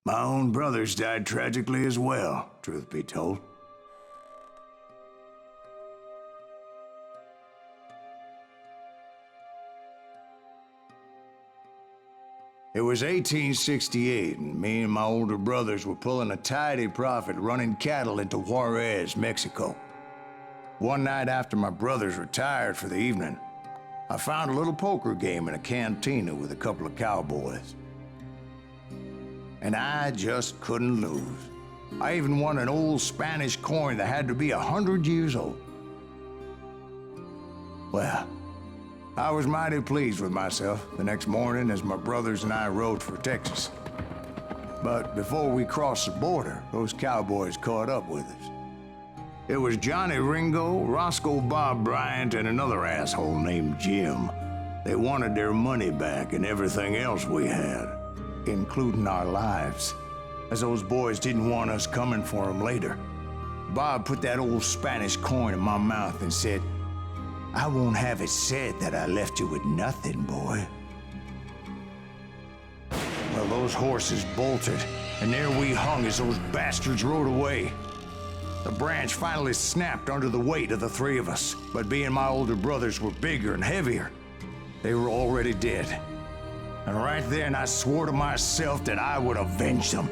My own brothers died tragically as well, truth be told. It was 1868, and me and my older brothers were pulling a tidy profit running cattle into Juarez, Mexico. One night after my brothers retired for the evening, I found a little poker game in a cantina with a couple of cowboys. And I just couldn't lose. I even won an old Spanish coin that had to be 100 years old. Well, I was mighty pleased with myself the next morning as my brothers and I rode for Texas. But before we crossed the border, those cowboys caught up with us. It was Johnny Ringo, Roscoe Bob Bryant, and another asshole named Jim. They wanted their money back and everything else we had, including our lives, as those boys didn't want us coming for them later. Bob put that old Spanish coin in my mouth and said, "I won't have it said that I left you with nothing, boy." Well, those horses bolted, and there we hung as those bastards rode away. The branch finally snapped under the weight of the three of us, but being my older brothers were bigger and heavier, they were already dead. And right then I swore to myself that I would avenge them.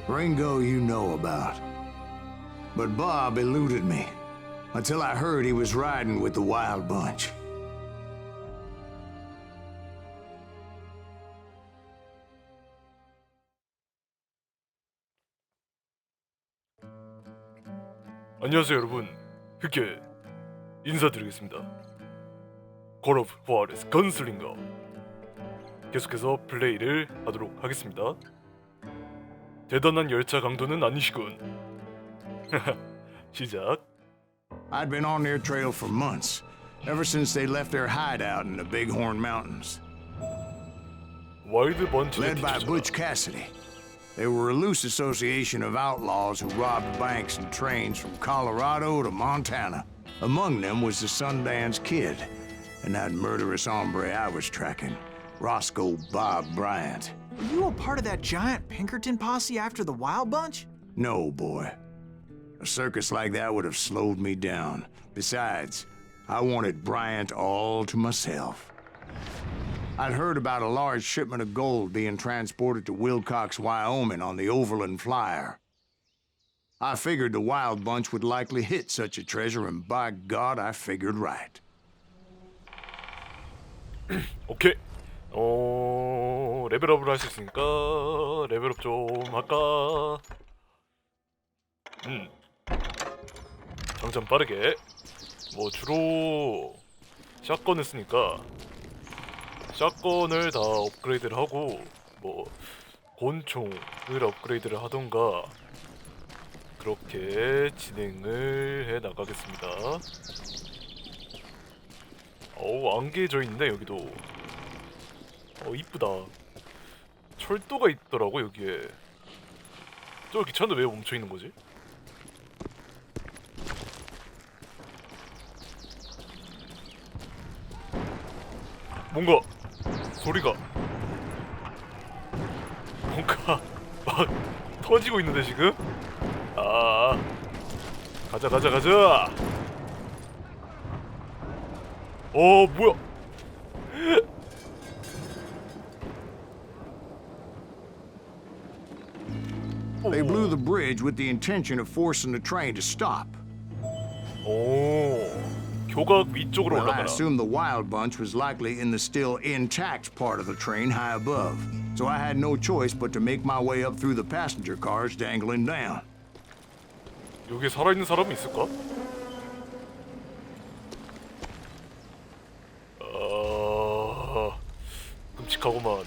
Ringo you know about. But Bob eluded me, until I heard he was riding with the Wild Bunch. 안녕하세요 여러분, 흑계 인사드리겠습니다. 콜 오브 후아레즈 건슬링어 계속해서 플레이를 하도록 하겠습니다. 대단한 열차 강도는 아니시군. 시작. I'd been on their trail for months, ever since they left their hideout in the Bighorn Mountains. 와일드 번치의 Led by Butch Cassidy. They were a loose association of outlaws who robbed banks and trains from Colorado to Montana. Among them was the Sundance Kid, and that murderous hombre I was tracking, Roscoe Bob Bryant. Were you a part of that giant Pinkerton posse after the Wild Bunch? No, boy. A circus like that would have slowed me down. Besides, I wanted Bryant all to myself. I'd heard about a large shipment of gold being transported to Wilcox, Wyoming on the Overland Flyer. I figured the Wild Bunch would likely hit such a treasure, and by God, I figured right. 오케이. 레벨업을 할 수 있으니까 레벨업 좀 할까? 장전 빠르게. 뭐 주로 샷건을 쓰니까 샷건을 다 업그레이드를 하고, 뭐 권총을 업그레이드를 하던가 그렇게 진행을 해 나가겠습니다. 어우, 안개져 있네 여기도. 이쁘다. 철도가 있더라고 여기에. 저 기차는 왜 멈춰 있는 거지? 뭔가 소리가 뭔가 막 터지고 있는데 지금? 가자 가자 가자. 뭐야? They blew the bridge with the intention of forcing the train to stop. 교각 위쪽으로 Well, I 올라가라. assumed the Wild Bunch was likely in the still intact part of the train high above, so I had no choice but to make my way up through the passenger cars dangling down. 여기에 살아있는 사람이 있을까? 끔찍하구만.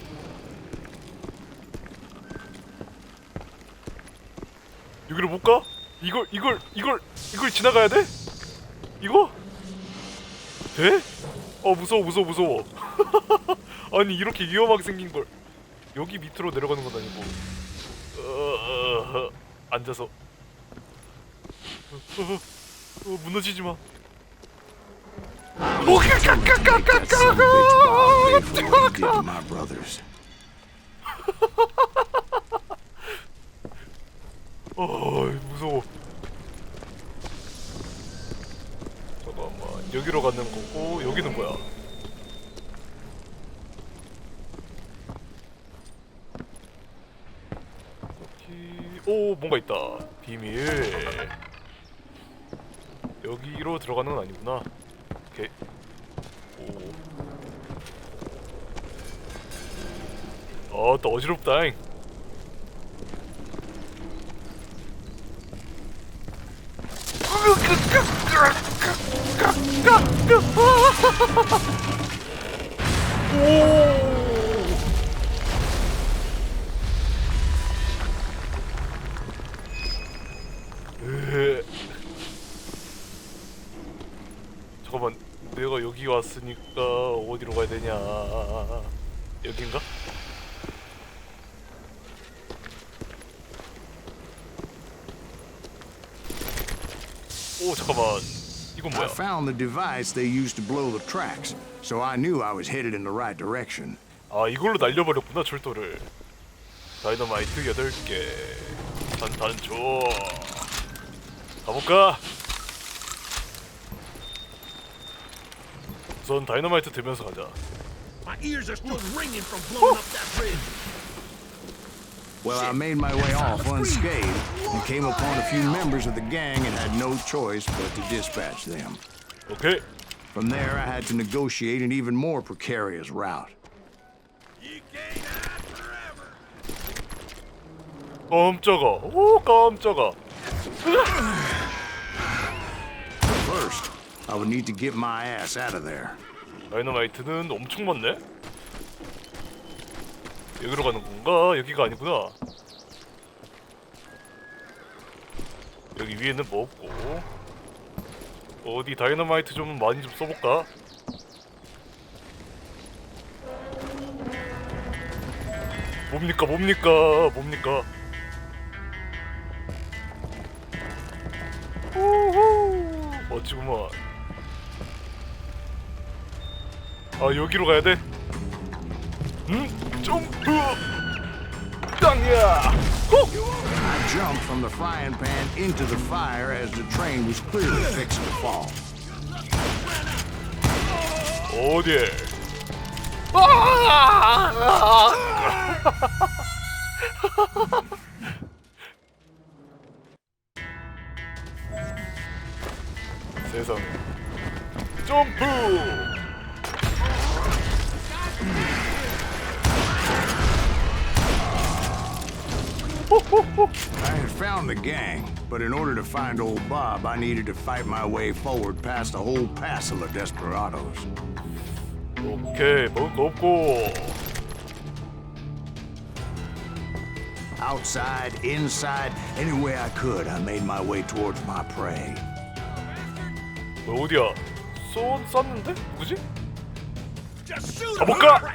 여기를 못 가? 이걸 지나가야 돼? 이거? 돼? 무서워. 아니 이렇게 위험하게 생긴 걸 여기 밑으로 내려가는 건 아니고 앉아서 무너지지 마. 가는 거고 여기는 뭐야? 오 뭔가 있다. 비밀. 여기로 들어가는 건 아니구나. 오케이. 오. 또 어지럽다잉. 오. 잠깐만, 내가 여기 왔으니까 어디로 가야 되냐? 여긴가? 오 잠깐만, 이건 I 뭐야? found the device they used to blow the tracks, so I knew I was headed in the right direction. 아 이걸로 날려버렸구나 철도를. 다이너마이트 8개. 산탄초. 가볼까? 우선 다이너마이트 들면서 가자. My ears are still ringing from blowing up that bridge. Well, I made my way off unscathed and came upon a few members of the gang and had no choice but to dispatch them. 오케이. From there, I had to negotiate an even more precarious route. You can't hide forever. 깜짝아. 오 깜짝아. First, I would need to get my ass out of there. 다이너마이트는 엄청 많네? 여기로 가는 건가? 여기가 아니구나. 여기 위에는 뭐 없고. 어디 다이너마이트 좀 많이 좀 써볼까? 뭡니까? 우후, 멋지구만. 아 여기로 가야 돼? 점프! 땅이야! I jumped from the frying pan into the fire as the train was clearly fixing to fall. 어디? 세상에. 점프! I had found the gang, but in order to find old Bob, I needed to fight my way forward past a whole passel of desperados. 오케이, 먹을 거 없고. Outside, inside, any way I could, I made my way towards my prey. 어디야? 쐈는데? 누구지? Just shoot him. 가볼까?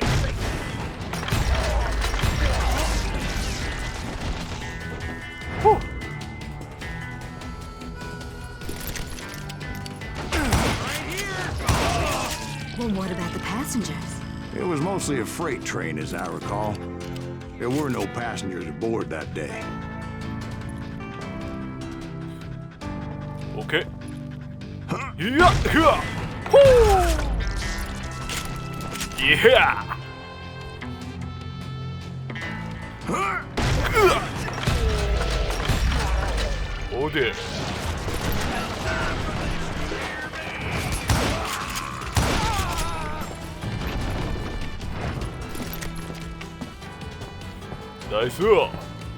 후. Well, what about the passengers? It was mostly a freight train, as I recall. There were no passengers aboard that day. 오케이. 이야, 흐아, 호. 이야. 어디? 나이스.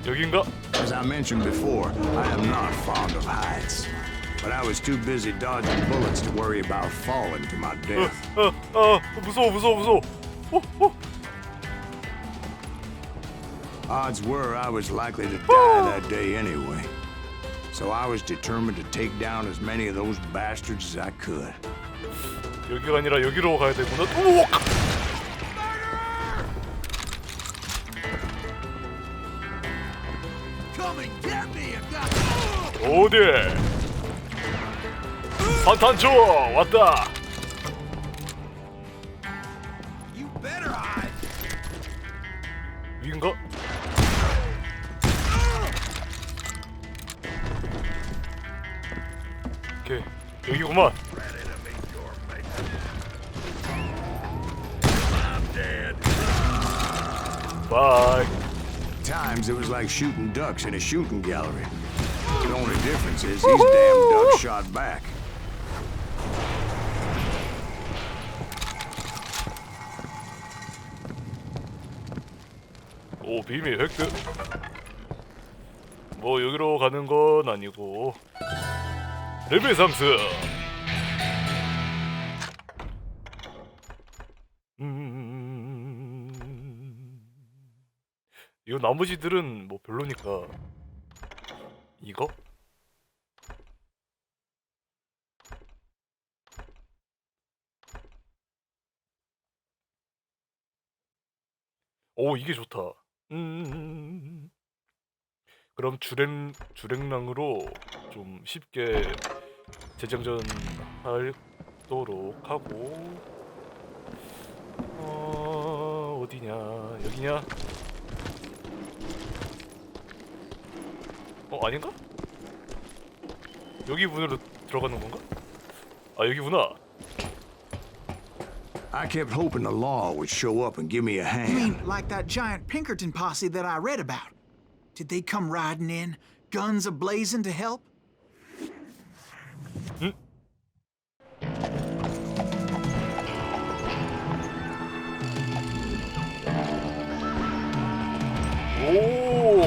여긴가? As I mentioned before, I am not fond of heights. But I was too busy dodging bullets to worry about falling to my death. 무서워. Odds were I was likely to die that day anyway. So I was determined to take down as many of those bastards as I could. 여기가 아니라 여기로 가야 되구나. 오! Come and get me. I've got. 어디? 산탄초 왔다. You better hide. 위인가? 오케이 여기구만. Bye. Times it was like shooting ducks in a shooting gallery. The only difference is these damn ducks shot back. 오, 비밀 획득. 뭐 여기로 가는 건 아니고 레벨 상승. 이거 나머지들은 뭐 별로니까 이거? 오, 이게 좋다. 그럼 주랭랑으로 좀 쉽게 재장전 하도록 하고. 어디냐? 여기냐? 아닌가? 여기 문으로 들어가는 건가? 아, 여기구나. I kept hoping the law would show up and give me a You hand. mean like that giant Pinkerton posse that I read about? Did they come riding in, guns a-blazing to help? 오!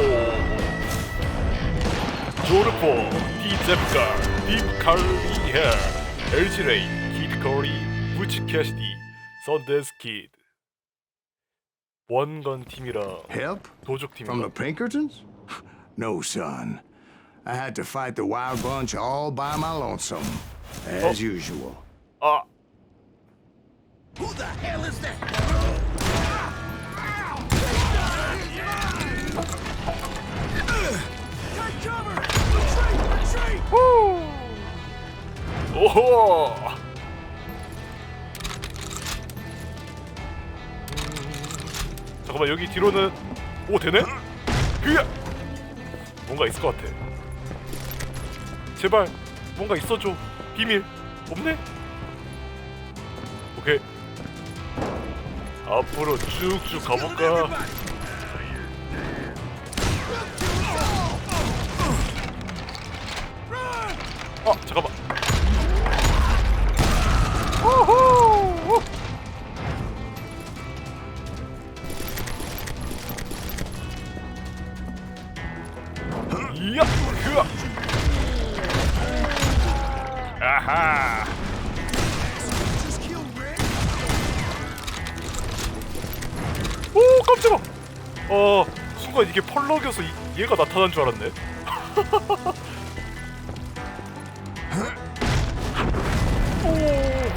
조르포, 디제프가, 딥칼리헤, 엘지레이, 키드커리, 부치캐시디, 선데스 키드. 원건 팀이랑 Help? 도적 From the 팀이랑. Pinkertons? No, son. I had to fight the wild bunch all by my lonesome, as usual. 아, Who the hell is that? Take cover! Retreat! Retreat! 오호! 잠깐만, 여기 뒤로는 오, 되네? 그야! 뭔가 있을 것 같아. 제발 뭔가 있어줘. 비밀 없네? 오케이, 앞으로 쭉쭉 가볼까? 잠깐만. 오호! 이야! 그야! 아하! 오, 깜짝아! 순간 이게 펄럭여서 얘가 나타난 줄 알았네.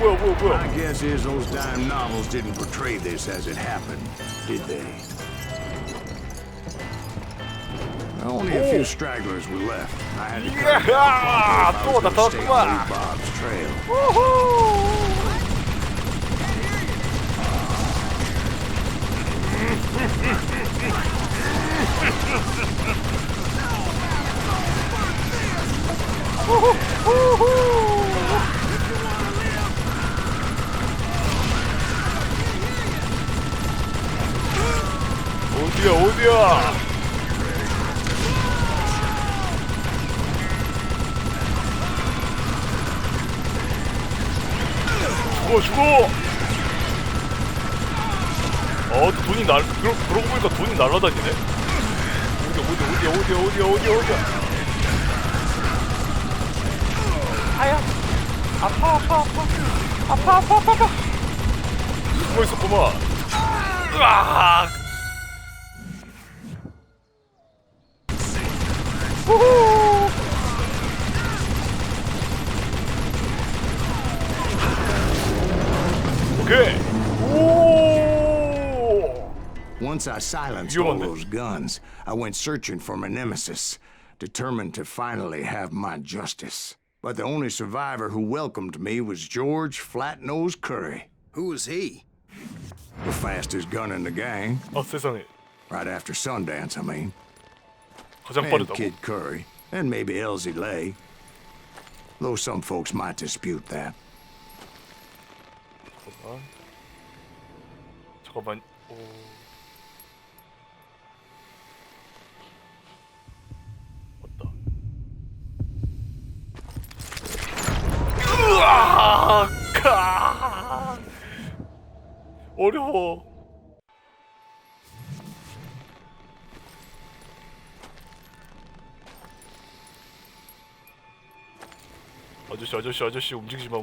오, 뭐야. My guess is those dime novels didn't portray this as it happened, did they? Only a few stragglers were left. I had to cut them 이야! off 또 if I was gonna stay on 나타났구만. Bob's trail. 우후! 어디야? 죽어! 또 돈이 그러고 보니까 돈이 날아다니네? 어디야? 아야! 아파! 숨어있었구만. 으악! 우후! 오케이! 오! Once I silenced all 위험한데? those guns, I went searching for my nemesis, determined to finally have my justice. But the only survivor who welcomed me was George Flat-Nose Curry, Who was he? the fastest gun in the gang. 세상에. Right after Sundance, I mean. 가장 And 빠르다고? Kid Curry, and maybe Elsie Lay. Though some folks might dispute that. 잠깐만. 어려워. 아저씨 움직이지 마.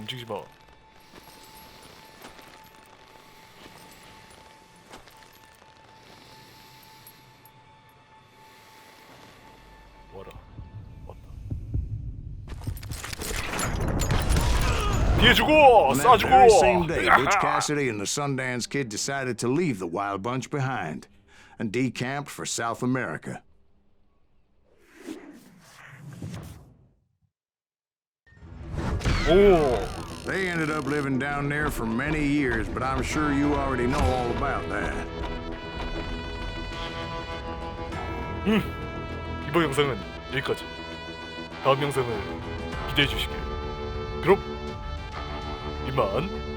와라. 왔다. 뒤에 주고 On that very same 쏴주고. day, Butch Cassidy and the Sundance Kid decided to leave the Wild Bunch behind and decamped for South America. 오. They ended up living down there for many years, but I'm sure you already know all about that. 이번 영상은 여기까지. 다음 영상을 기대해 주시길. 그럼 이만.